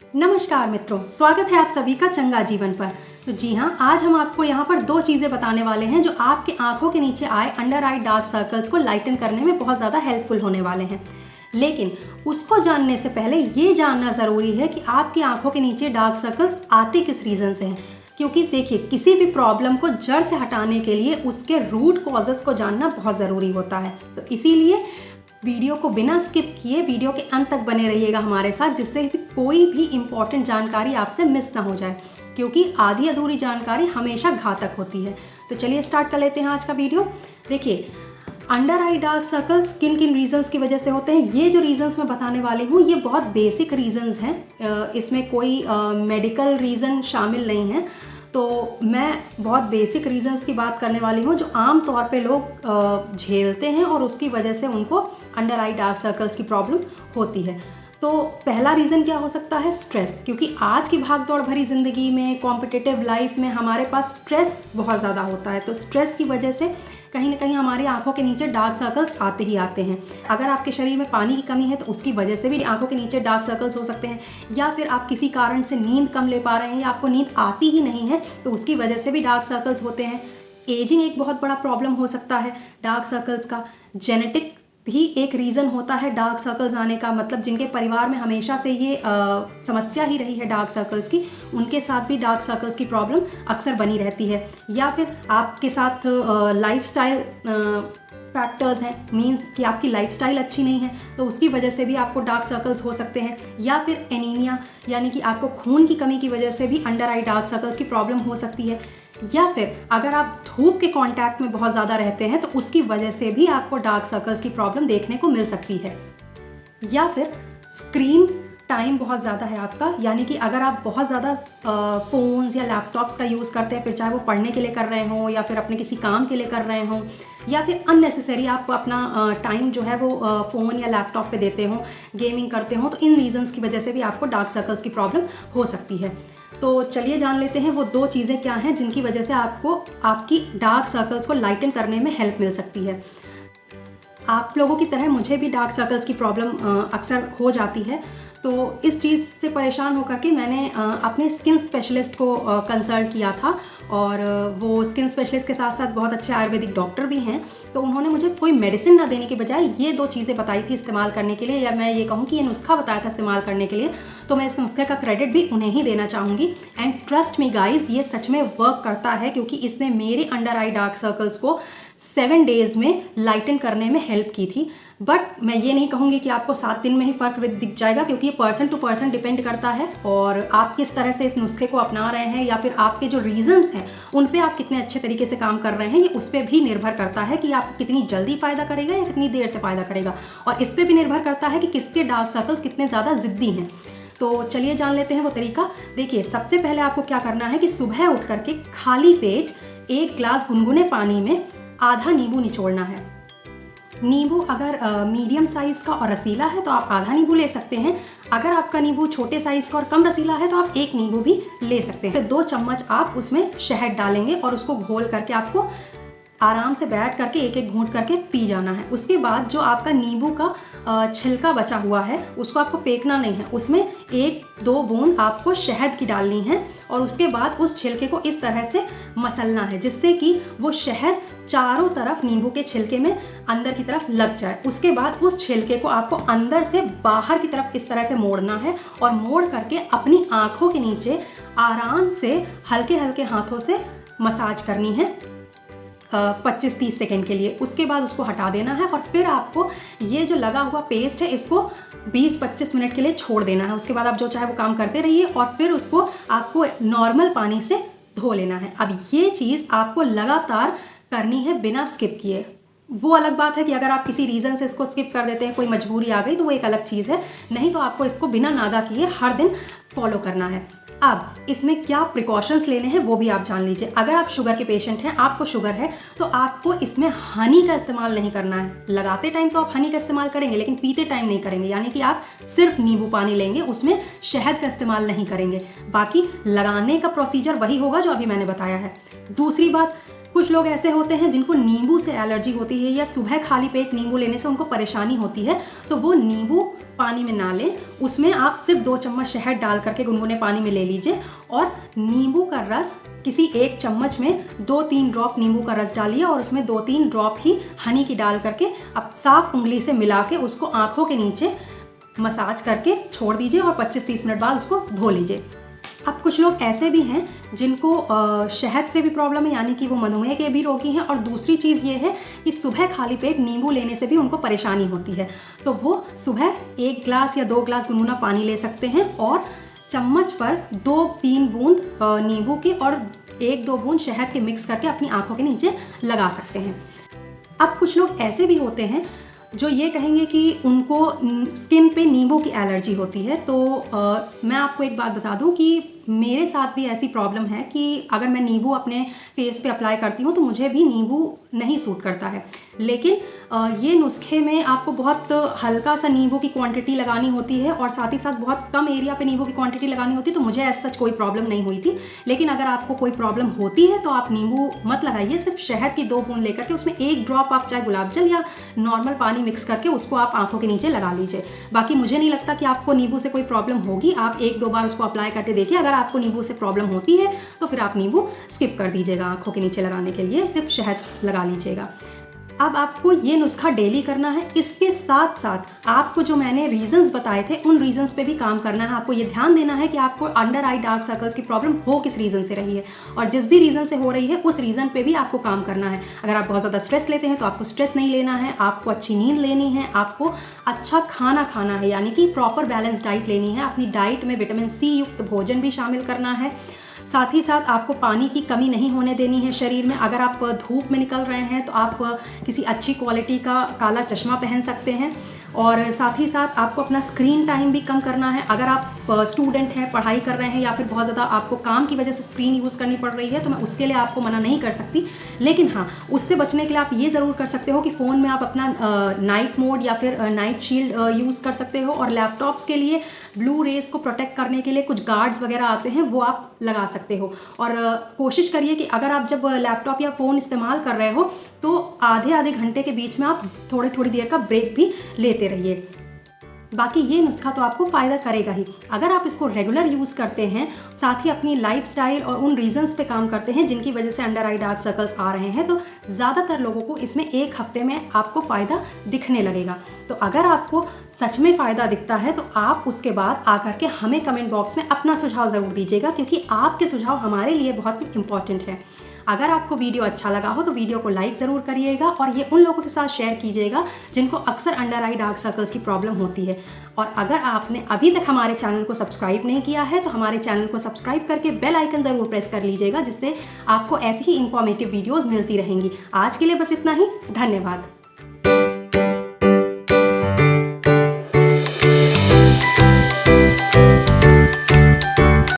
नमस्कार मित्रों, स्वागत है आप सभी का चंगा जीवन पर। तो जी हाँ, आज हम आपको यहाँ पर दो चीज़ें बताने वाले हैं जो आपके आंखों के नीचे आए अंडर आई डार्क सर्कल्स को लाइटन करने में बहुत ज़्यादा हेल्पफुल होने वाले हैं। लेकिन उसको जानने से पहले ये जानना ज़रूरी है कि आपकी आंखों के नीचे डार्क सर्कल्स आते किस रीज़न से हैं। क्योंकि देखिए, किसी भी प्रॉब्लम को जड़ से हटाने के लिए उसके रूट कॉजेज़ को जानना बहुत ज़रूरी होता है। तो इसीलिए वीडियो को बिना स्किप किए वीडियो के अंत तक बने रहिएगा हमारे साथ, जिससे कोई भी इम्पॉर्टेंट जानकारी आपसे मिस ना हो जाए, क्योंकि आधी अधूरी जानकारी हमेशा घातक होती है। तो चलिए स्टार्ट कर लेते हैं आज का वीडियो। देखिए, अंडर आई डार्क सर्कल्स किन किन रीजंस की वजह से होते हैं। ये जो रीजंस मैं बताने वाली हूँ ये बहुत बेसिक रीजंस हैं, इसमें कोई मेडिकल रीज़न शामिल नहीं है। तो मैं बहुत बेसिक रीजंस की बात करने वाली हूँ जो आम तौर पे लोग झेलते हैं और उसकी वजह से उनको अंडर आई डार्क सर्कल्स की प्रॉब्लम होती है। तो पहला रीज़न क्या हो सकता है? स्ट्रेस। क्योंकि आज की भागदौड़ भरी ज़िंदगी में, कॉम्पिटिटिव लाइफ में हमारे पास स्ट्रेस बहुत ज़्यादा होता है। तो स्ट्रेस की वजह से कहीं ना कहीं हमारी आंखों के नीचे डार्क सर्कल्स आते ही आते हैं। अगर आपके शरीर में पानी की कमी है तो उसकी वजह से भी आंखों के नीचे डार्क सर्कल्स हो सकते हैं, या फिर आप किसी कारण से नींद कम ले पा रहे हैं या आपको नींद आती ही नहीं है तो उसकी वजह से भी डार्क सर्कल्स होते हैं। एजिंग एक बहुत बड़ा प्रॉब्लम हो सकता है डार्क सर्कल्स का। जेनेटिक भी एक रीज़न होता है डार्क सर्कल्स आने का, मतलब जिनके परिवार में हमेशा से ये समस्या ही रही है डार्क सर्कल्स की, उनके साथ भी डार्क सर्कल्स की प्रॉब्लम अक्सर बनी रहती है। या फिर आपके साथ लाइफस्टाइल फैक्टर्स हैं, मींस कि आपकी लाइफस्टाइल अच्छी नहीं है तो उसकी वजह से भी आपको डार्क सर्कल्स हो सकते हैं। या फिर एनीमिया, यानी कि आपको खून की कमी की वजह से भी अंडर आई डार्क सर्कल्स की प्रॉब्लम हो सकती है। या फिर अगर आप धूप के कांटेक्ट में बहुत ज़्यादा रहते हैं तो उसकी वजह से भी आपको डार्क सर्कल्स की प्रॉब्लम देखने को मिल सकती है। या फिर स्क्रीन टाइम बहुत ज़्यादा है आपका, यानी कि अगर आप बहुत ज़्यादा फ़ोन्स या लैपटॉप्स का यूज़ करते हैं, फिर चाहे वो पढ़ने के लिए कर रहे हों या फिर अपने किसी काम के लिए कर रहे हों, या फिर अननेसेसरी आप अपना टाइम जो है वो फ़ोन या लैपटॉप पे देते हों, गेमिंग करते हों, तो इन रीज़न्स की वजह से भी आपको डार्क सर्कल्स की प्रॉब्लम हो सकती है। तो चलिए जान लेते हैं वो दो चीज़ें क्या हैं जिनकी वजह से आपको आपकी डार्क सर्कल्स को लाइटन करने में हेल्प मिल सकती है। आप लोगों की तरह मुझे भी डार्क सर्कल्स की प्रॉब्लम अक्सर हो जाती है। तो इस चीज़ से परेशान होकर के मैंने अपने स्किन स्पेशलिस्ट को कंसल्ट किया था, और वो स्किन स्पेशलिस्ट के साथ साथ बहुत अच्छे आयुर्वेदिक डॉक्टर भी हैं। तो उन्होंने मुझे कोई मेडिसिन ना देने के बजाय ये दो चीज़ें बताई थी इस्तेमाल करने के लिए, या मैं ये कहूँ कि ये नुस्खा बताया था इस्तेमाल करने के लिए। तो मैं इस नुस्खे का क्रेडिट भी उन्हें ही देना चाहूँगी। एंड ट्रस्ट मी गाइज, ये सच में वर्क करता है, क्योंकि इसने मेरे अंडर आई डार्क सर्कल्स को 7 डेज़ में लाइटन करने में हेल्प की थी। बट मैं ये नहीं कहूँगी कि आपको 7 दिन में ही फ़र्क दिख जाएगा, क्योंकि ये पर्सन टू पर्सन डिपेंड करता है, और आप किस तरह से इस नुस्खे को अपना रहे हैं या फिर आपके जो रीजंस हैं उन पे आप कितने अच्छे तरीके से काम कर रहे हैं, ये उस पर भी निर्भर करता है कि आप कितनी जल्दी फ़ायदा करेगा या कितनी देर से फ़ायदा करेगा। और इस पर भी निर्भर करता है कि किसके डार्क सर्कल्स कितने ज़्यादा ज़िद्दी हैं। तो चलिए जान लेते हैं वो तरीका। देखिए, सबसे पहले आपको क्या करना है कि सुबह उठ करके खाली पेट 1 ग्लास गुनगुने पानी में आधा नींबू निचोड़ना है। नींबू अगर मीडियम साइज़ का और रसीला है तो आप आधा नींबू ले सकते हैं। अगर आपका नींबू छोटे साइज़ का और कम रसीला है तो आप 1 नींबू भी ले सकते हैं। 2 चम्मच आप उसमें शहद डालेंगे और उसको घोल करके आपको आराम से बैठ करके एक एक घूंट करके पी जाना है। उसके बाद जो आपका नींबू का छिलका बचा हुआ है उसको आपको फेंकना नहीं है, उसमें 1-2 बूंद आपको शहद की डालनी है, और उसके बाद उस छिलके को इस तरह से मसलना है जिससे कि वो शहद चारों तरफ नींबू के छिलके में अंदर की तरफ लग जाए। उसके बाद उस छिलके को आपको अंदर से बाहर की तरफ इस तरह से मोड़ना है, और मोड़ करके अपनी आँखों के नीचे आराम से हल्के हल्के हाथों से मसाज करनी है 25-30 सेकेंड के लिए। उसके बाद उसको हटा देना है, और फिर आपको ये जो लगा हुआ पेस्ट है इसको 20-25 मिनट के लिए छोड़ देना है। उसके बाद आप जो चाहे वो काम करते रहिए, और फिर उसको आपको नॉर्मल पानी से धो लेना है। अब ये चीज़ आपको लगातार करनी है बिना स्किप किए। वो अलग बात है कि अगर आप किसी रीज़न से इसको स्किप कर देते हैं, कोई मजबूरी आ गई, तो वो एक अलग चीज़ है, नहीं तो आपको इसको बिना नागा किए हर दिन फॉलो करना है। अब इसमें क्या प्रिकॉशंस लेने हैं वो भी आप जान लीजिए। अगर आप शुगर के पेशेंट हैं, आपको शुगर है, तो आपको इसमें हनी का इस्तेमाल नहीं करना है। लगाते टाइम तो आप हनी का इस्तेमाल करेंगे, लेकिन पीते टाइम नहीं करेंगे, यानी कि आप सिर्फ नींबू पानी लेंगे, उसमें शहद का इस्तेमाल नहीं करेंगे। बाकी लगाने का प्रोसीजर वही होगा जो अभी मैंने बताया है। दूसरी बात, कुछ लोग ऐसे होते हैं जिनको नींबू से एलर्जी होती है या सुबह खाली पेट नींबू लेने से उनको परेशानी होती है, तो वो नींबू पानी में ना लें, उसमें आप सिर्फ 2 चम्मच शहद डाल करके गुनगुने पानी में ले लीजिए और नींबू का रस किसी 1 चम्मच में 2-3 ड्रॉप नींबू का रस डालिए और उसमें 2-3 ड्रॉप ही हनी की डाल करके अब साफ उंगली से मिला के उसको आँखों के नीचे मसाज करके छोड़ दीजिए और 25-30 मिनट बाद उसको धो लीजिए। अब कुछ लोग ऐसे भी हैं जिनको शहद से भी प्रॉब्लम है, यानी कि वो मधुमेह के भी रोगी हैं, और दूसरी चीज़ ये है कि सुबह खाली पेट नींबू लेने से भी उनको परेशानी होती है। तो वो सुबह 1 ग्लास या 2 ग्लास गुनगुना पानी ले सकते हैं और चम्मच पर 2-3 बूंद नींबू के और 1-2 बूंद शहद के मिक्स करके अपनी आँखों के नीचे लगा सकते हैं। अब कुछ लोग ऐसे भी होते हैं जो ये कहेंगे कि उनको स्किन पे नींबू की एलर्जी होती है। तो मैं आपको एक बात बता दूं कि मेरे साथ भी ऐसी प्रॉब्लम है कि अगर मैं नींबू अपने फेस पे अप्लाई करती हूँ तो मुझे भी नींबू नहीं सूट करता है। लेकिन ये नुस्खे में आपको बहुत हल्का सा नींबू की क्वांटिटी लगानी होती है और साथ ही साथ बहुत कम एरिया पे नींबू की क्वांटिटी लगानी होती है, तो मुझे ऐसा कोई प्रॉब्लम नहीं हुई थी। लेकिन अगर आपको कोई प्रॉब्लम होती है तो आप नींबू मत लगाइए, सिर्फ शहद की 2 बूंद लेकर के उसमें 1 ड्रॉप आप चाहे गुलाब जल या नॉर्मल पानी मिक्स करके उसको आप आंखों के नीचे लगा लीजिए। बाकी मुझे नहीं लगता कि आपको नींबू से कोई प्रॉब्लम होगी। आप 1-2 बार उसको अप्लाई करके देखिए, अगर आपको नींबू से प्रॉब्लम होती है तो फिर आप नींबू स्किप कर दीजिएगा, आंखों के नीचे लगाने के लिए सिर्फ शहद लगा लीजिएगा। अब आपको ये नुस्खा डेली करना है। इसके साथ साथ आपको जो मैंने रीजंस बताए थे उन रीजंस पे भी काम करना है। आपको ये ध्यान देना है कि आपको अंडर आई डार्क सर्कल्स की प्रॉब्लम हो किस रीज़न से रही है, और जिस भी रीज़न से हो रही है उस रीज़न पे भी आपको काम करना है। अगर आप बहुत ज़्यादा स्ट्रेस लेते हैं तो आपको स्ट्रेस नहीं लेना है, आपको अच्छी नींद लेनी है, आपको अच्छा खाना खाना है, यानी कि प्रॉपर बैलेंस डाइट लेनी है। अपनी डाइट में विटामिन सी युक्त भोजन भी शामिल करना है। साथ ही साथ आपको पानी की कमी नहीं होने देनी है शरीर में। अगर आप धूप में निकल रहे हैं तो आप किसी अच्छी क्वालिटी का काला चश्मा पहन सकते हैं, और साथ ही साथ आपको अपना स्क्रीन टाइम भी कम करना है। अगर आप स्टूडेंट हैं, पढ़ाई कर रहे हैं, या फिर बहुत ज़्यादा आपको काम की वजह से स्क्रीन यूज़ करनी पड़ रही है, तो मैं उसके लिए आपको मना नहीं कर सकती। लेकिन हाँ, उससे बचने के लिए आप ये ज़रूर कर सकते हो कि फ़ोन में आप अपना नाइट मोड या फिर नाइट शील्ड यूज़ कर सकते हो, और लैपटॉप्स के लिए ब्लू रेज को प्रोटेक्ट करने के लिए कुछ गार्ड्स वगैरह आते हैं, वो आप लगा सकते हो। और कोशिश करिए कि अगर आप जब लैपटॉप या फ़ोन इस्तेमाल कर रहे हो तो आधे घंटे के बीच में आप थोड़ी देर का ब्रेक भी लेते रहिए। बाकी ये नुस्खा तो आपको फ़ायदा करेगा ही। अगर आप इसको रेगुलर यूज़ करते हैं, साथ ही अपनी लाइफस्टाइल और उन रीजंस पे काम करते हैं जिनकी वजह से अंडर आई डार्क सर्कल्स आ रहे हैं, तो ज़्यादातर लोगों को इसमें 1 हफ्ते में आपको फ़ायदा दिखने लगेगा। तो अगर आपको सच में फ़ायदा दिखता है तो आप उसके बाद आकर के हमें कमेंट बॉक्स में अपना सुझाव ज़रूर दीजिएगा, क्योंकि आपके सुझाव हमारे लिए बहुत इंपॉर्टेंट है। अगर आपको वीडियो अच्छा लगा हो तो वीडियो को लाइक ज़रूर करिएगा, और ये उन लोगों के साथ शेयर कीजिएगा जिनको अक्सर अंडर आई डार्क सर्कल्स की प्रॉब्लम होती है। और अगर आपने अभी तक हमारे चैनल को सब्सक्राइब नहीं किया है तो हमारे चैनल को सब्सक्राइब करके बेल आइकन ज़रूर प्रेस कर लीजिएगा, जिससे आपको ऐसी ही इंफॉर्मेटिव वीडियोज़ मिलती रहेंगी। आज के लिए बस इतना ही। धन्यवाद।